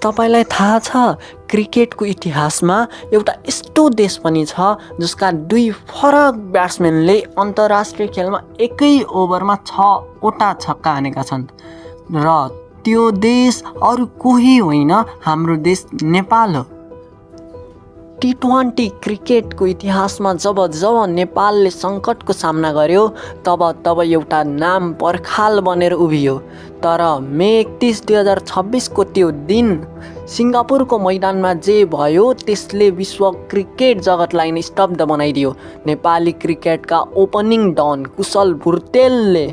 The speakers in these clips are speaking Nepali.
तपाईलाई थाहा छ क्रिकेटको इतिहासमा एउटा यस्तो देश पनि छ जसका 2 फरक ब्याट्सम्यानले अन्तर्राष्ट्रिय खेलमा एकै ओभरमा 6 वटा छक्का हानेका छन् र त्यो देश अरू कोही होइन हाम्रो देश नेपाल हो। T20 क्रिकेटको इतिहासमा जब नेपालले सङ्कटको सामना गर्यो तब एउटा नाम पर्खाल बनेर उभियो। तर मे 31 2026 को त्यो दिन सिङ्गापुरको मैदानमा जे भयो त्यसले विश्व क्रिकेट जगतलाई नै स्तब्ध बनाइदियो। नेपाली क्रिकेटका ओपनिङ डन कुशल भुर्तेलले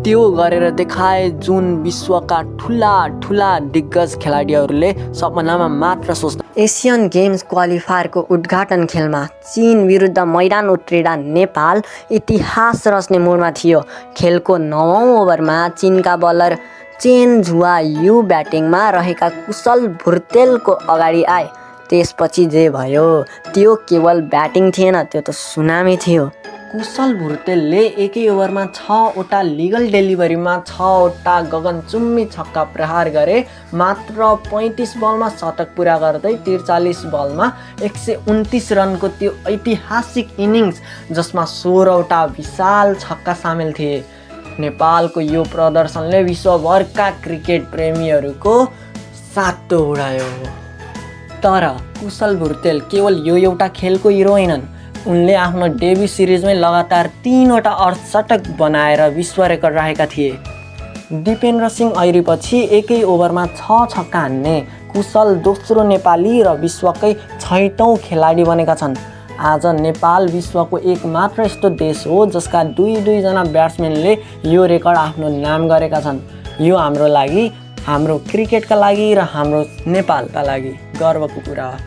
त्यो गरेर देखाए जुन विश्वका ठुला दिग्गज खेलाडीहरूले सपनामा मात्र सोच्दा। एसियन गेम्स क्वालिफायरको उद्घाटन खेलमा चीन विरुद्ध मैदान उत्रिँदा नेपाल इतिहास रच्ने मोडमा थियो। खेलको 9औं ओभरमा चीनका बलर चेन झुवा यु ब्याटिङमा रहेका कुशल भुर्तेलको अगाडि आए। त्यसपछि जे भयो त्यो केवल ब्याटिङ थिएन, त्यो त सुनामी थियो। कुशल भुर्तेलले एकै ओभरमा 6 वटा लिगल डेलिभरीमा 6 वटा गगनचुम्बी छक्का प्रहार गरे। मात्र 35 बलमा शतक पुरा गर्दै 43 बलमा 129 रनको त्यो ऐतिहासिक इनिङ्स जसमा 16 वटा विशाल छक्का सामेल थिए। नेपालको यो प्रदर्शनले विश्वभरका क्रिकेट प्रेमीहरूको सातो उडायो। तर कुशल भुर्तेल केवल यो एउटा खेलको हिरो होइनन्। उनले आफ्नो डेब्यू सिरिजमै लगातार 3 वटा अर्धशतक बनाएर विश्व रेकर्ड राखेका थिए। दिपेन्द्र सिंह ऐरीपछि एकै ओभरमा 6 छक्का हान्ने कुशल दोस्रो नेपाली र विश्वकै 6औं खेलाडी बनेका छन्। आज नेपाल विश्वको एक मात्र यस्तो देश हो जसका 2 जना ब्याट्सम्यानले यो रेकर्ड आफ्नो नाम गरेका छन्। यो हाम्रो लागि, हाम्रो क्रिकेटका लागि र हाम्रो नेपालका लागि गर्वको कुरा हो।